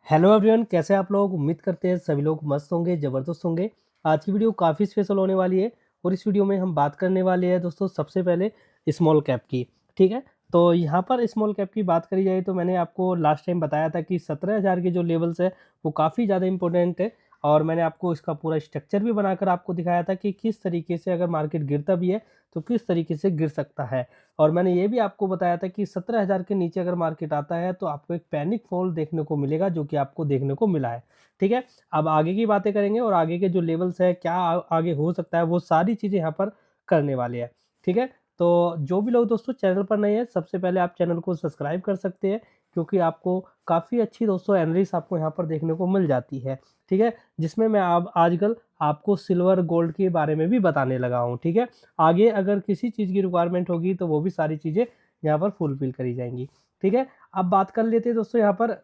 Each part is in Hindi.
हेलो एवरीवन, कैसे हैं आप लोग। उम्मीद करते हैं सभी लोग मस्त होंगे, ज़बरदस्त होंगे। आज की वीडियो काफ़ी स्पेशल होने वाली है और इस वीडियो में हम बात करने वाले हैं दोस्तों सबसे पहले स्मॉल कैप की। ठीक है, तो यहाँ पर स्मॉल कैप की बात करी जाए तो मैंने आपको लास्ट टाइम बताया था कि 17,000 के जो लेवल्स है वो काफ़ी ज़्यादा इंपॉर्टेंट है और मैंने आपको इसका पूरा स्ट्रक्चर भी बनाकर आपको दिखाया था कि किस तरीके से अगर मार्केट गिरता भी है तो किस तरीके से गिर सकता है। और मैंने ये भी आपको बताया था कि 17,000 के नीचे अगर मार्केट आता है तो आपको एक पैनिक फॉल देखने को मिलेगा, जो कि आपको देखने को मिला है। ठीक है, अब आगे की बातें करेंगे और आगे के जो लेवल्स है क्या आगे हो सकता है वो सारी चीज़ें यहाँ पर करने वाले हैं। ठीक है, तो जो भी लोग दोस्तों चैनल पर नए हैं सबसे पहले आप चैनल को सब्सक्राइब कर सकते हैं, क्योंकि आपको काफ़ी अच्छी दोस्तों एनालिसिस आपको यहाँ पर देखने को मिल जाती है। ठीक है, जिसमें मैं अब आजकल आपको सिल्वर गोल्ड के बारे में भी बताने लगा हूँ। ठीक है, आगे अगर किसी चीज़ की रिक्वायरमेंट होगी तो वो भी सारी चीज़ें यहाँ पर फुलफ़िल करी जाएँगी। ठीक है, अब बात कर लेते हैं दोस्तों यहाँ पर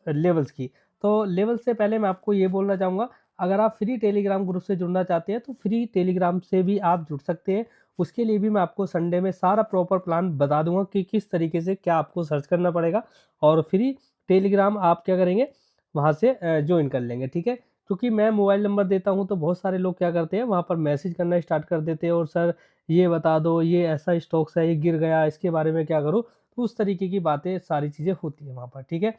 लेवल्स की। तो लेवल से पहले मैं आपको ये बोलना चाहूँगा, अगर आप फ्री टेलीग्राम ग्रुप से जुड़ना चाहते हैं तो फ्री टेलीग्राम से भी आप जुड़ सकते हैं। उसके लिए भी मैं आपको संडे में सारा प्रॉपर प्लान बता दूँगा कि किस तरीके से क्या आपको सर्च करना पड़ेगा और फ्री टेलीग्राम आप क्या करेंगे, वहाँ से जॉइन कर लेंगे। ठीक है, क्योंकि मैं मोबाइल नंबर देता हूँ तो बहुत सारे लोग क्या करते हैं वहाँ पर मैसेज करना स्टार्ट कर देते हैं और सर ये बता दो, ये ऐसा स्टॉक्स है, ये गिर गया, इसके बारे में क्या करूँ? तो उस तरीके की बातें सारी चीज़ें होती हैं वहाँ पर। ठीक है,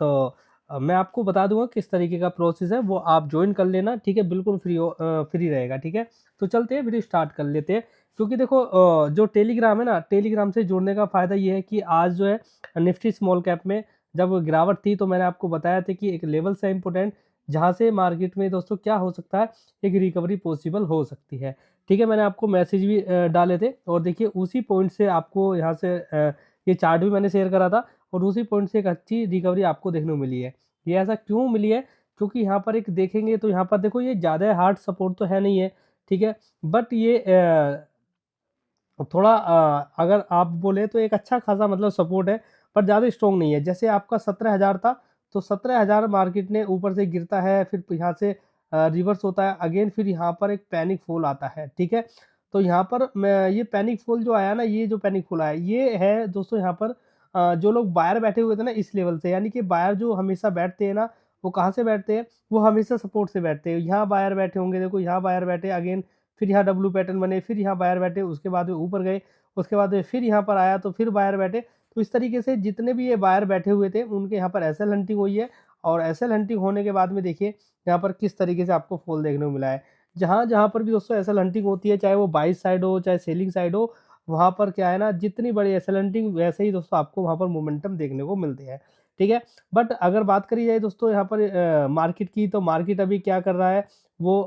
तो मैं आपको बता दूँगा किस तरीके का प्रोसेस है, वो आप जॉइन कर लेना। ठीक है, बिल्कुल फ्री रहेगा। ठीक है, तो चलते हैं वीडियो स्टार्ट कर लेते हैं। क्योंकि देखो जो टेलीग्राम है ना, टेलीग्राम से जुड़ने का फ़ायदा ये है कि आज जो है निफ्टी स्मॉल कैप में जब गिरावट थी तो मैंने आपको बताया था कि एक लेवल से इम्पोर्टेंट, जहाँ से मार्केट में दोस्तों क्या हो सकता है, एक रिकवरी पॉसिबल हो सकती है। ठीक है, मैंने आपको मैसेज भी डाले थे और देखिए उसी पॉइंट से आपको यहाँ से ये चार्ट भी मैंने शेयर करा था और उसी पॉइंट से एक अच्छी रिकवरी आपको देखने को मिली है। ये ऐसा क्यों मिली है? क्योंकि यहाँ पर एक देखेंगे तो यहाँ पर देखो ये ज़्यादा हार्ड सपोर्ट तो है नहीं है, ठीक है? बट ये थोड़ा अगर आप बोले तो एक अच्छा खासा मतलब सपोर्ट है, पर ज़्यादा स्ट्रॉन्ग नहीं है। जैसे आपका 17,000 था, तो 17,000 मार्केट ने ऊपर से गिरता है, फिर यहाँ से रिवर्स होता है अगेन, फिर यहाँ पर एक पैनिक फॉल आता है, ठीक है? तो यहाँ पर मैं ये पैनिक फॉल जो आया ना, ये जो पैनिक फॉल आया, ये है दोस्तों यहाँ पर जो लोग बायर बैठे हुए थे ना इस लेवल से, यानी कि बायर जो हमेशा बैठते हैं ना, वो कहाँ से बैठते हैं? वो हमेशा सपोर्ट से बैठते हैं। यहाँ बायर बैठे होंगे, देखो यहाँ बायर बैठे अगेन, फिर यहाँ डब्ल्यू पैटर्न बने, फिर यहाँ बायर बैठे, उसके बाद में ऊपर गए, उसके बाद में फिर यहाँ पर आया तो फिर बायर बैठे। तो इस तरीके से जितने भी ये बायर बैठे हुए थे उनके यहाँ पर एसएल हंटिंग हुई है और एसएल हंटिंग होने के बाद में देखिए यहाँ पर किस तरीके से आपको फॉल देखने को मिला है। जहाँ-जहाँ पर भी दोस्तों एसएल हंटिंग होती है, चाहे वो बाई साइड हो, चाहे सेलिंग साइड हो, वहाँ पर क्या है ना, जितनी बड़ी एसएल हंटिंग वैसे ही दोस्तों आपको वहाँ पर मोमेंटम देखने को मिलते हैं। ठीक है? बट अगर बात करी जाए दोस्तों यहाँ पर मार्केट की, तो मार्केट अभी क्या कर रहा है वो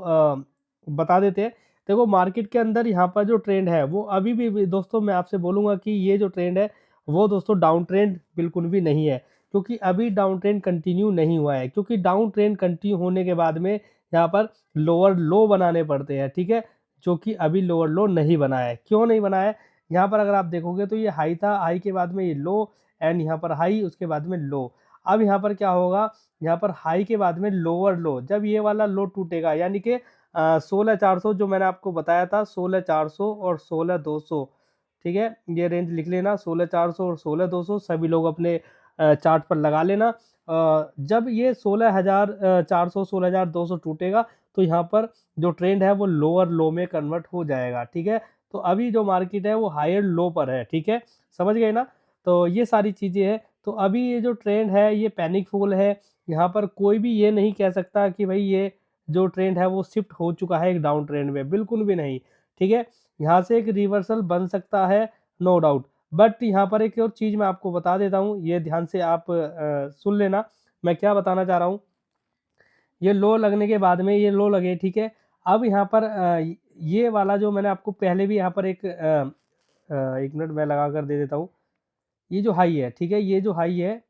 बता देते हैं। देखो मार्केट के अंदर यहाँ पर जो ट्रेंड है वो अभी भी दोस्तों मैं आपसे बोलूँगा कि ये जो ट्रेंड है वो दोस्तों डाउन ट्रेंड बिल्कुल भी नहीं है, क्योंकि अभी डाउन ट्रेंड कंटिन्यू नहीं हुआ है, क्योंकि डाउन ट्रेंड कंटिन्यू होने के बाद में यहाँ पर लोअर लो बनाने पड़ते हैं, ठीक है? जो कि अभी लोअर लो नहीं बना है। क्यों नहीं बना है? यहाँ पर अगर आप देखोगे तो ये हाई था, हाई के बाद में ये लो एंड यहाँ पर हाई, उसके बाद में लो। अब यहाँ पर क्या होगा, यहाँ पर हाई के बाद में लोअर लो, जब ये वाला लो टूटेगा यानी कि 16,400 जो मैंने आपको बताया था, 16,400 और 16,200, ठीक है? ये रेंज लिख लेना, 16,400 और 16,200 सभी लोग अपने चार्ट पर लगा लेना। जब ये 16,400 16,200 टूटेगा तो यहाँ पर जो ट्रेंड है वो लोअर लो में कन्वर्ट हो जाएगा, ठीक है? तो अभी जो मार्केट है वो हायर लो पर है, ठीक है? समझ गए ना? तो ये सारी चीज़ें हैं। तो अभी ये जो ट्रेंड है ये पैनिक फॉल है, यहाँ पर कोई भी ये नहीं कह सकता कि भई ये जो ट्रेंड है वो शिफ्ट हो चुका है एक डाउन ट्रेंड में, बिल्कुल भी नहीं, ठीक है? यहाँ से एक रिवर्सल बन सकता है, नो डाउट। बट यहाँ पर एक और चीज़ मैं आपको बता देता हूँ, ये ध्यान से आप सुन लेना, मैं क्या बताना चाह रहा हूँ। ये लो लगने के बाद में ये लो लगे, ठीक है? अब यहाँ पर ये वाला जो मैंने आपको पहले भी यहाँ पर एक 1 मिनट मैं लगा कर दे देता हूँ। ये जो हाई है, ठीक है? ये जो हाई है,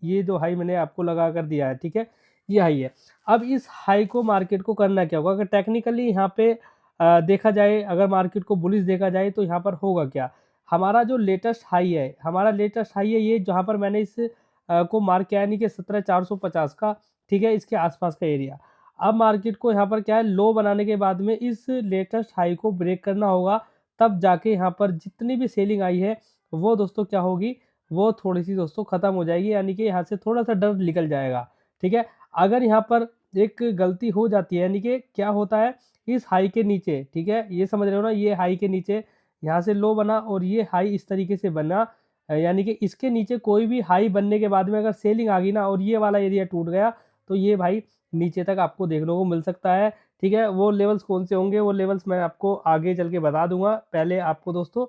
ये जो हाई मैंने आपको लगा कर दिया है, ठीक है? ये हाई है। अब इस हाई को मार्केट को करना क्या होगा? अगर टेक्निकली यहाँ पे देखा जाए, अगर मार्केट को बुलिश देखा जाए तो यहाँ पर होगा क्या? हमारा जो लेटेस्ट हाई है, हमारा लेटेस्ट हाई है ये, जहाँ पर मैंने इस को मार्क किया है, यानी कि 17,450 का, ठीक है? इसके आसपास का एरिया। अब मार्केट को यहाँ पर क्या है, लो बनाने के बाद में इस लेटेस्ट हाई को ब्रेक करना होगा, तब जाके यहाँ पर जितनी भी सेलिंग आई है वो दोस्तों क्या होगी, वो थोड़ी-सी दोस्तों ख़त्म हो जाएगी, यानी कि यहाँ से थोड़ा-सा डर निकल जाएगा, ठीक है? अगर यहाँ पर एक गलती हो जाती है, यानी कि क्या होता है इस हाई के नीचे, ठीक है? ये समझ रहे हो ना, ये हाई के नीचे यहाँ से लो बना और ये हाई इस तरीके से बना, यानी कि इसके नीचे कोई भी हाई बनने के बाद में अगर सेलिंग आ गई ना और ये वाला एरिया टूट गया, तो ये भाई नीचे तक आपको देखने को मिल सकता है, ठीक है? वो लेवल्स कौन से होंगे, वो लेवल्स मैं आपको आगे चल के बता दूँगा। पहले आपको दोस्तों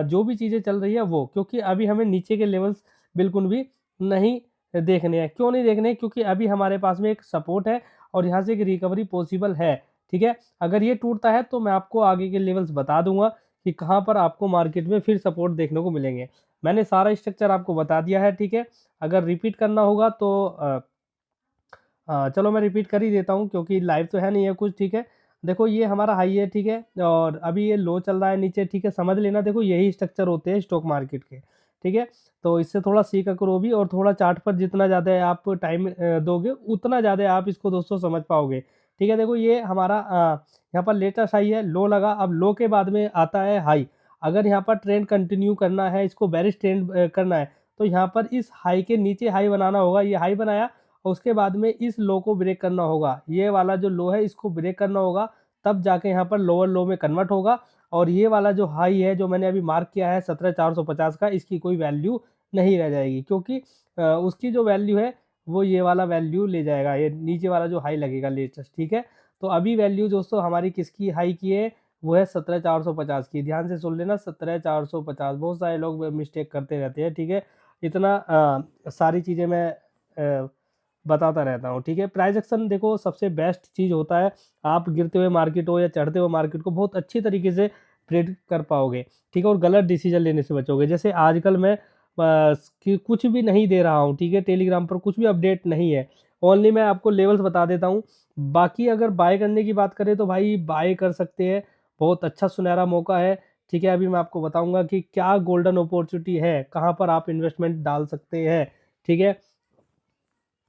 जो भी चीज़ें चल रही है वो, क्योंकि अभी हमें नीचे के लेवल्स बिल्कुल भी नहीं देखने हैं। क्यों नहीं देखने हैं? क्योंकि अभी हमारे पास में एक सपोर्ट है और यहाँ से एक रिकवरी पॉसिबल है, ठीक है? अगर ये टूटता है तो मैं आपको आगे के लेवल्स बता दूँगा कि कहाँ पर आपको मार्केट में फिर सपोर्ट देखने को मिलेंगे। मैंने सारा स्ट्रक्चर आपको बता दिया है, ठीक है? अगर रिपीट करना होगा तो चलो मैं रिपीट कर ही देता हूँ क्योंकि लाइव तो है नहीं है कुछ, ठीक है? देखो ये हमारा हाई है, ठीक है? और अभी ये लो चल रहा है नीचे, ठीक है? समझ लेना, देखो यही स्ट्रक्चर होते हैं स्टॉक मार्केट के, ठीक है? तो इससे थोड़ा सीखा करो भी, और थोड़ा चार्ट पर जितना ज़्यादा आप टाइम दोगे उतना ज़्यादा आप इसको दोस्तों समझ पाओगे, ठीक है? देखो ये हमारा यहाँ पर लेटेस्ट हाई है, लो लगा, अब लो के बाद में आता है हाई। अगर यहाँ पर ट्रेंड कंटिन्यू करना है, इसको बेरिश ट्रेंड करना है, तो यहाँ पर इस हाई के नीचे हाई बनाना होगा। ये हाई बनाया और उसके बाद में इस लो को ब्रेक करना होगा। ये वाला जो लो है इसको ब्रेक करना होगा, तब जाके यहाँ पर लोअर लो में कन्वर्ट होगा। और ये वाला जो हाई है जो मैंने अभी मार्क किया है 17,450 का, इसकी कोई वैल्यू नहीं रह जाएगी, क्योंकि उसकी जो वैल्यू है वो ये वाला वैल्यू ले जाएगा, ये नीचे वाला जो हाई लगेगा लेटेस्ट, ठीक है? तो अभी वैल्यू दोस्तों हमारी किसकी हाई की है, वो है 17,450 की। ध्यान से सुन लेना, 17,450। बहुत सारे लोग मिस्टेक करते रहते हैं, ठीक है? इतना सारी चीज़ें मैं बताता रहता हूँ, ठीक है? प्राइस एक्शन देखो सबसे बेस्ट चीज़ होता है, आप गिरते हुए मार्केट हो या चढ़ते हुए मार्केट को बहुत अच्छी तरीके से प्रेडिक्ट कर पाओगे, ठीक है? और गलत डिसीजन लेने से बचोगे। जैसे आजकल मैं कि कुछ भी नहीं दे रहा हूँ, ठीक है? टेलीग्राम पर कुछ भी अपडेट नहीं है, ओनली मैं आपको लेवल्स बता देता हूँ। बाकी अगर बाय करने की बात करें तो भाई बाय कर सकते हैं, बहुत अच्छा सुनहरा मौका है, ठीक है? अभी मैं आपको बताऊँगा कि क्या गोल्डन अपॉर्चुनिटी है, कहाँ पर आप इन्वेस्टमेंट डाल सकते हैं, ठीक है?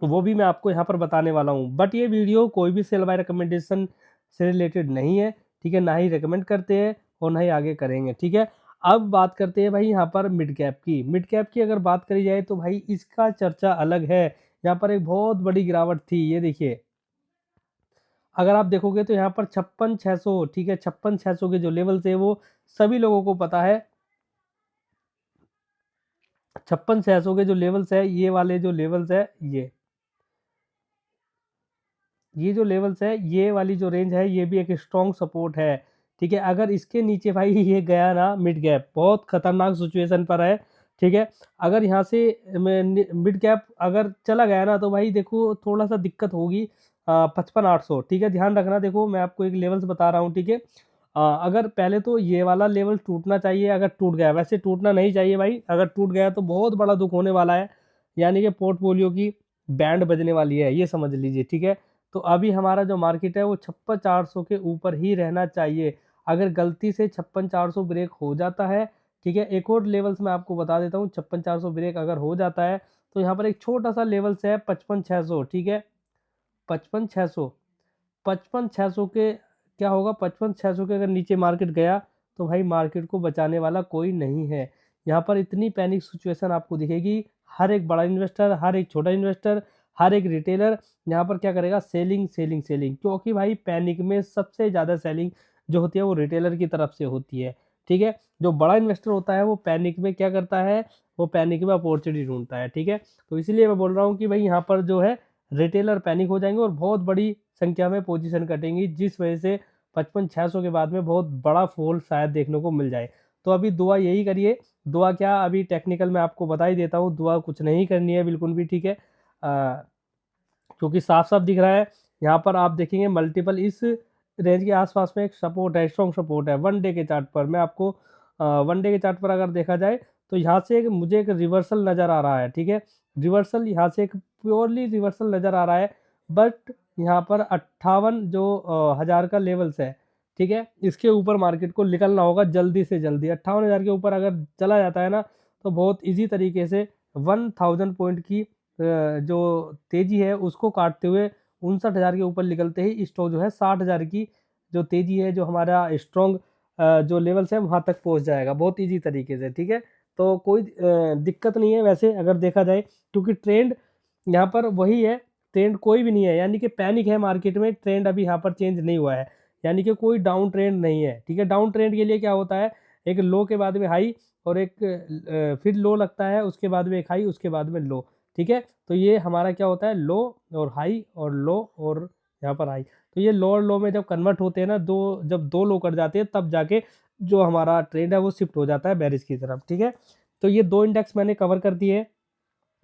वो भी मैं आपको यहाँ पर बताने वाला हूँ। बट ये वीडियो कोई भी सेल बाय रिकमेंडेशन से रिलेटेड नहीं है, ठीक है? ना ही रिकमेंड करते हैं और ना ही आगे करेंगे, ठीक है? अब बात करते हैं भाई यहाँ पर मिड कैप की। मिड कैप की अगर बात करी जाए तो भाई इसका चर्चा अलग है। यहाँ पर एक बहुत बड़ी गिरावट थी, ये देखिए। अगर आप देखोगे तो यहाँ पर 56,600, ठीक है? 56,600 के जो लेवल्स है वो सभी लोगों को पता है। 56,600 के जो लेवल्स है, ये वाले जो लेवल्स है, ये जो लेवल्स है, ये वाली जो रेंज है, ये भी एक स्ट्रॉन्ग सपोर्ट है, ठीक है? अगर इसके नीचे भाई ये गया ना मिड कैप, बहुत खतरनाक सिचुएशन पर है, ठीक है? अगर यहाँ से मिड कैप अगर चला गया ना तो भाई देखो थोड़ा-सा दिक्कत होगी 55,800, ठीक है? ध्यान रखना, देखो मैं आपको एक लेवल्स बता रहा हूँ, ठीक है? अगर पहले तो ये वाला लेवल टूटना चाहिए, अगर टूट गया, वैसे टूटना नहीं चाहिए भाई, अगर टूट गया तो बहुत बड़ा दुःख होने वाला है, यानी कि पोर्टफोलियो की बैंड बजने वाली है, ये समझ लीजिए, ठीक है? तो अभी हमारा जो मार्केट है वो 56,400 के ऊपर ही रहना चाहिए। अगर गलती से 56,400 ब्रेक हो जाता है, ठीक है? एक और लेवल्स मैं आपको बता देता हूँ, 56,400 ब्रेक अगर हो जाता है, तो यहाँ पर एक छोटा-सा लेवल्स है 55,600, ठीक है? 55,600, 55,600 के क्या होगा, 55,600 के अगर नीचे मार्केट गया, तो भाई मार्केट को बचाने वाला कोई नहीं है। यहाँ पर इतनी पैनिक सिचुएशन आपको दिखेगी, हर एक बड़ा इन्वेस्टर, हर एक छोटा इन्वेस्टर, हर एक रिटेलर यहाँ पर क्या करेगा, सेलिंग, सेलिंग, सेलिंग, क्योंकि भाई पैनिक में सबसे ज़्यादा सेलिंग जो होती है वो रिटेलर की तरफ से होती है, ठीक है? जो बड़ा इन्वेस्टर होता है वो पैनिक में क्या करता है, वो पैनिक में अपॉर्चुनिटी ढूँढता है, ठीक है? तो इसीलिए मैं बोल रहा हूँ कि भाई यहाँ पर जो है रिटेलर पैनिक हो जाएँगे और बहुत बड़ी संख्या में पोजीशन कटेंगी, जिस वजह से 55,600 के बाद में बहुत बड़ा फॉल शायद देखने को मिल जाए। तो अभी दुआ यही करिए, दुआ क्या, अभी टेक्निकल मैं आपको बता ही देता हूँ, दुआ कुछ नहीं करनी है बिल्कुल भी, ठीक है? क्योंकि साफ-साफ दिख रहा है, यहाँ पर आप देखेंगे मल्टीपल इस रेंज के आस-पास में एक सपोर्ट है, स्ट्रॉन्ग सपोर्ट है, 1 डे के चार्ट पर। मैं आपको 1 डे के चार्ट पर अगर देखा जाए, तो यहाँ से एक मुझे एक रिवर्सल नज़र आ रहा है, ठीक है? रिवर्सल यहाँ से एक प्योरली रिवर्सल नज़र आ रहा है, बट यहाँ पर 58 जो हज़ार का लेवल्स है, ठीक है? इसके ऊपर मार्केट को निकलना होगा जल्दी से जल्दी। 58,000 के ऊपर अगर चला जाता है ना, तो बहुत ईज़ी तरीके से 1000 पॉइंट की जो तेज़ी है उसको काटते हुए 59,000 के ऊपर निकलते ही स्टॉक जो है 60,000 की जो तेज़ी है, जो हमारा स्ट्रॉन्ग जो लेवल्स है वहाँ तक पहुँच जाएगा बहुत ईज़ी तरीके से, ठीक है? तो कोई दिक्कत नहीं है वैसे अगर देखा जाए, क्योंकि ट्रेंड यहाँ पर वही है, ट्रेंड कोई भी नहीं है, यानी कि पैनिक है मार्केट में, ट्रेंड अभी यहाँ पर चेंज नहीं हुआ है, यानी कि कोई डाउन ट्रेंड नहीं है, ठीक है। डाउन ट्रेंड के लिए क्या होता है, एक लो के बाद में हाई, और एक फिर लो लगता है, उसके बाद में एक हाई, उसके बाद में लो, ठीक है। तो ये हमारा क्या होता है, लो और हाई और लो और यहाँ पर हाई। तो ये लो और लो में जब कन्वर्ट होते हैं ना, जब दो लो कर जाते हैं, तब जाके जो हमारा ट्रेंड है वो शिफ्ट हो जाता है बेरिश की तरफ, ठीक है। तो ये दो इंडेक्स मैंने कवर कर दिए।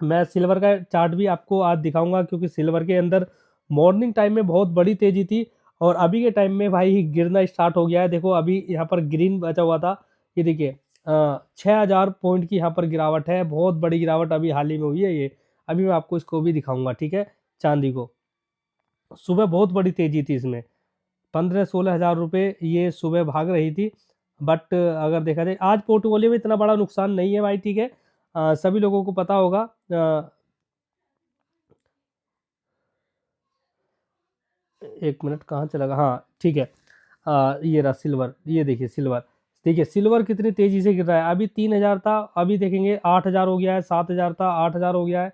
मैं सिल्वर का चार्ट भी आपको आज दिखाऊंगा, क्योंकि सिल्वर के अंदर मॉर्निंग टाइम में बहुत बड़ी तेजी थी, और अभी के टाइम में भाई गिरना स्टार्ट हो गया है। देखो अभी यहाँ पर ग्रीन बचा हुआ था, ये देखिए 6,000 पॉइंट की यहाँ पर गिरावट है, बहुत बड़ी गिरावट अभी हाल ही में हुई है ये। अभी मैं आपको इसको भी दिखाऊंगा, ठीक है। चांदी को सुबह बहुत बड़ी तेजी थी इसमें, 15-16 हज़ार रुपये ये सुबह भाग रही थी। बट अगर देखा जाए आज पोर्टफोलियो में इतना बड़ा नुकसान नहीं है भाई, ठीक है। सभी लोगों को पता होगा। एक मिनट कहाँ चला गया, हाँ ठीक है। ये रहा सिल्वर, ये देखिए सिल्वर, देखिए सिल्वर कितनी तेजी से गिर रहा है। अभी 3,000 था, अभी देखेंगे 8,000 हो गया है, 7,000 था 8,000 हो गया है।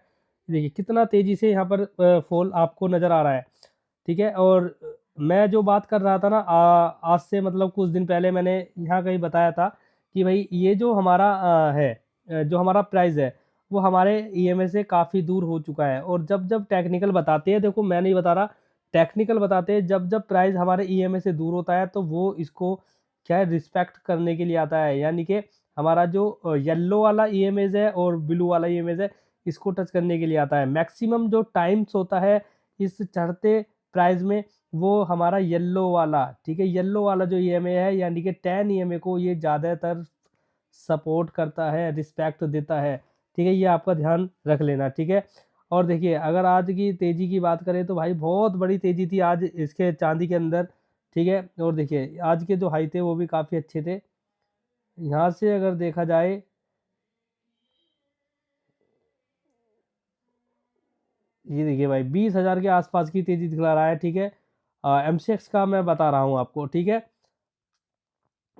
देखिए कितना तेजी से यहाँ पर फॉल आपको नजर आ रहा है, ठीक है। और मैं जो बात कर रहा था ना, आज से मतलब कुछ दिन पहले मैंने यहाँ कहीं बताया था कि भाई ये जो हमारा जो हमारा प्राइस है वो हमारे ईएमए से काफ़ी दूर हो चुका है। और जब जब टेक्निकल बताते हैं, देखो मैं नहीं बता रहा, टेक्निकल बताते हैं, जब जब प्राइस हमारे ईएमए से दूर होता है तो वो इसको क्या है, रिस्पेक्ट करने के लिए आता है। यानी कि हमारा जो येलो वाला ईएमएज है और ब्लू वाला ईएमएज है, इसको टच करने के लिए आता है। मैक्सिमम जो टाइम्स होता है इस चढ़ते प्राइस में, वो हमारा येलो वाला, ठीक है, येलो वाला जो ईएमए है, यानी कि 10 ईएमए को ये ज़्यादातर सपोर्ट करता है, रिस्पेक्ट देता है, ठीक है। ये आपका ध्यान रख लेना, ठीक है। और देखिए अगर आज की तेज़ी की बात करें तो भाई बहुत बड़ी तेज़ी थी आज इसके चांदी के अंदर, ठीक है। और देखिए आज के जो हाई थे वो भी काफ़ी अच्छे थे। यहाँ से अगर देखा जाए, ये देखिए भाई 20,000 के आसपास की तेज़ी दिखला रहा है, ठीक है। एमसीएक्स का मैं बता रहा हूँ आपको, ठीक है।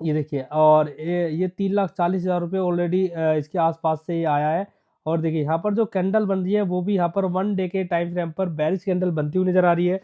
ये देखिए, और ये 3,40,000 रुपये ऑलरेडी इसके आसपास से ये आया है। और देखिए यहाँ पर जो कैंडल बन रही है वो भी यहाँ पर 1 डे के टाइम फ्रेम पर बेरिश कैंडल बनती हुई नजर आ रही है,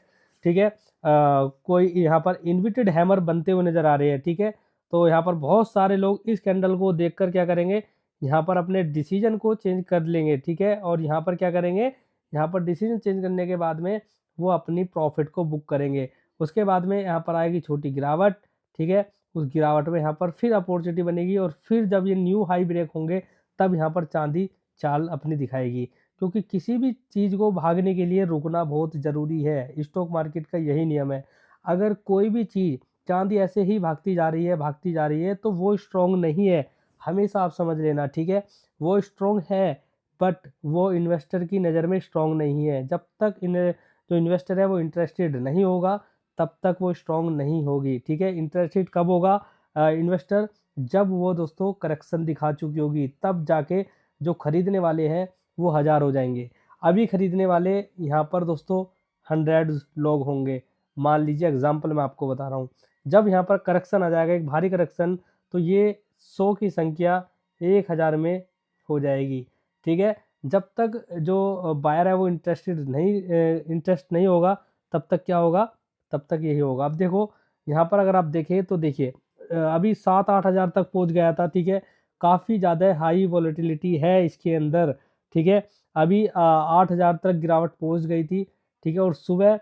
ठीक है। कोई यहाँ पर इन्विटेड हैमर बनते हुए नजर आ रहे हैं, ठीक है। तो यहाँ पर बहुत सारे लोग इस कैंडल को देखकर क्या करेंगे, यहाँ पर अपने डिसीजन को चेंज कर लेंगे, ठीक है। और यहाँ पर क्या करेंगे, यहाँ पर डिसीजन चेंज करने के बाद में वो अपनी प्रॉफिट को बुक करेंगे। उसके बाद में यहाँ पर आएगी छोटी गिरावट, ठीक है। उस गिरावट में यहाँ पर फिर अपॉर्चुनिटी बनेगी, और फिर जब ये न्यू हाई ब्रेक होंगे तब यहाँ पर चांदी चाल अपनी दिखाएगी। क्योंकि किसी भी चीज़ को भागने के लिए रुकना बहुत ज़रूरी है, स्टॉक मार्केट का यही नियम है। अगर कोई भी चीज़ चांदी ऐसे ही भागती जा रही है, भागती जा रही है, तो वो स्ट्रॉन्ग नहीं है, हमेशा आप समझ लेना, ठीक है। वो स्ट्रॉन्ग है, बट वो इन्वेस्टर की नज़र में स्ट्रॉन्ग नहीं है। जब तक जो इन्वेस्टर है वो इंटरेस्टेड नहीं होगा, तब तक वो स्ट्रॉन्ग नहीं होगी, ठीक है। इंटरेस्टेड कब होगा इन्वेस्टर, जब वो दोस्तों करेक्शन दिखा चुकी होगी, तब जाके जो खरीदने वाले हैं वो 1,000 हो जाएंगे। अभी खरीदने वाले यहाँ पर दोस्तों 100 लोग होंगे। मान लीजिए एग्जाम्पल मैं आपको बता रहा हूँ, जब यहाँ पर करेक्शन आ जाएगा, एक भारी करेक्शन, तो ये 100 की संख्या 1,000 में हो जाएगी, ठीक है। जब तक जो बायर है वो इंटरेस्ट नहीं होगा, तब तक क्या होगा, तब तक यही होगा। अब देखो यहाँ पर अगर आप देखें तो देखिए अभी 7-8 हज़ार तक पहुँच गया था, ठीक है। काफ़ी ज़्यादा हाई वॉलेटिलिटी है इसके अंदर, ठीक है। अभी 8,000 तक गिरावट पहुँच गई थी, ठीक है। और सुबह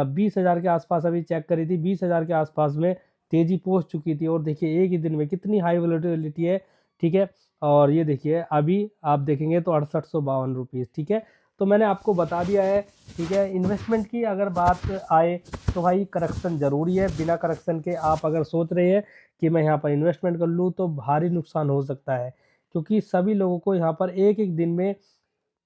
20,000 के आसपास अभी चेक करी थी, 20,000 के आसपास में तेज़ी पहुँच चुकी थी। और देखिए एक ही दिन में कितनी हाई वॉलेटिलिटी है, ठीक है। और ये देखिए अभी आप देखेंगे तो 6852 रुपीज़, ठीक है। तो मैंने आपको बता दिया है, ठीक है। इन्वेस्टमेंट की अगर बात आए तो भाई करेक्शन ज़रूरी है। बिना करेक्शन के आप अगर सोच रहे हैं कि मैं यहाँ पर इन्वेस्टमेंट कर लूँ तो भारी नुकसान हो सकता है, क्योंकि सभी लोगों को यहाँ पर एक एक दिन में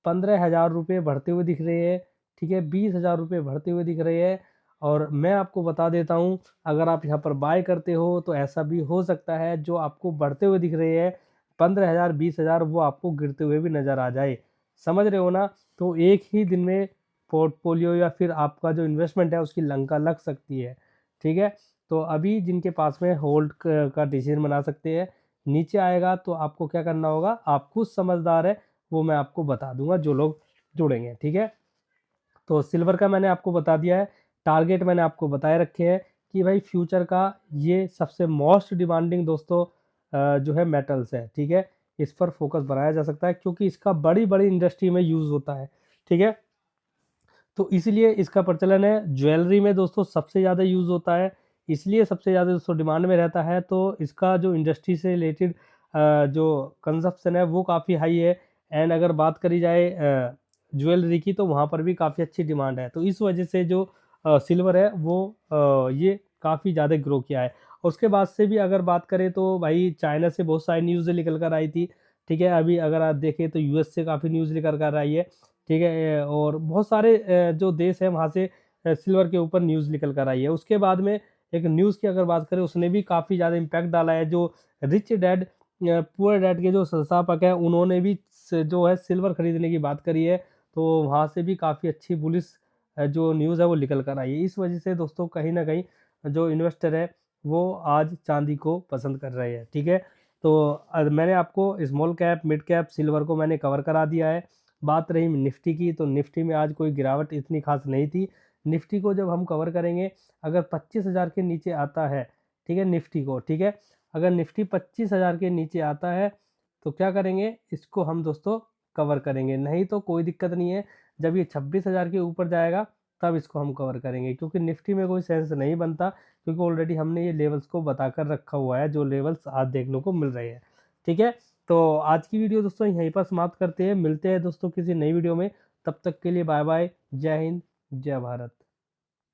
15,000 रुपये बढ़ते हुए दिख रहे हैं, ठीक है, 20,000 रुपये बढ़ते हुए दिख रहे हैं। और मैं आपको बता देता हूँ, अगर आप यहाँ पर बाय करते हो तो ऐसा भी हो सकता है जो आपको बढ़ते हुए दिख रहे हैं 15,000 20,000, वो आपको गिरते हुए भी नज़र आ जाए। समझ रहे हो ना। तो एक ही दिन में पोर्टफोलियो या फिर आपका जो इन्वेस्टमेंट है उसकी लंका लग सकती है, ठीक है। तो अभी जिनके पास में होल्ड का डिसीजन बना सकते हैं, नीचे आएगा तो आपको क्या करना होगा, आप खुद समझदार है, वो मैं आपको बता दूंगा जो लोग जुड़ेंगे, ठीक है। तो सिल्वर का मैंने आपको बता दिया है, टारगेट मैंने आपको बताए रखे हैं कि भाई फ्यूचर का ये सबसे मोस्ट डिमांडिंग दोस्तों जो है मेटल्स है, ठीक है। इस पर फोकस बनाया जा सकता है क्योंकि इसका बड़ी बड़ी इंडस्ट्री में यूज़ होता है, ठीक है। तो इसलिए इसका प्रचलन है, ज्वेलरी में दोस्तों सबसे ज़्यादा यूज़ होता है, इसलिए सबसे ज़्यादा दोस्तों डिमांड में रहता है। तो इसका जो इंडस्ट्री से रिलेटेड जो कंजप्शन है वो काफ़ी हाई है। एंड अगर बात करी जाए ज्वेलरी की, तो वहाँ पर भी काफ़ी अच्छी डिमांड है। तो इस वजह से जो सिल्वर है वो ये काफ़ी ज़्यादा ग्रो किया है। और उसके बाद से भी अगर बात करें तो भाई चाइना से बहुत सारी न्यूज़ निकल कर आई थी, ठीक है। अभी अगर आप देखें तो यूएस से काफ़ी न्यूज़ निकल कर आई है, ठीक है। और बहुत सारे जो देश हैं वहाँ से सिल्वर के ऊपर न्यूज़ निकल कर आई है। उसके बाद में एक न्यूज़ की अगर बात करें, उसने भी काफ़ी ज़्यादा इम्पैक्ट डाला है। जो रिच डैड पुअर डैड के जो संस्थापक हैं, उन्होंने भी जो है सिल्वर खरीदने की बात करी है। तो वहाँ से भी काफ़ी अच्छी बुलिश जो न्यूज़ है वो निकल कर आई है। इस वजह से दोस्तों कहीं ना कहीं जो इन्वेस्टर है वो आज चांदी को पसंद कर रहे हैं, ठीक है। तो मैंने आपको small cap, mid cap, silver को मैंने कवर करा दिया है। बात रही निफ्टी की, तो निफ्टी में आज कोई गिरावट इतनी खास नहीं थी। निफ्टी को जब हम कवर करेंगे, अगर 25,000 के नीचे आता है, ठीक है, निफ्टी को, ठीक है, अगर निफ्टी 25,000 के नीचे आता है तो क्या करेंगे, इसको हम दोस्तों कवर करेंगे। नहीं तो कोई दिक्कत नहीं है, जब ये 26,000 के ऊपर जाएगा तब इसको हम कवर करेंगे, क्योंकि निफ्टी में कोई सेंस नहीं बनता, क्योंकि ऑलरेडी हमने ये लेवल्स को बताकर रखा हुआ है, जो लेवल्स आज देखने को मिल रहे हैं, ठीक है। तो आज की वीडियो दोस्तों यहीं पर समाप्त करते हैं, मिलते हैं दोस्तों किसी नई वीडियो में। तब तक के लिए बाय बाय, जय हिंद, जय भारत।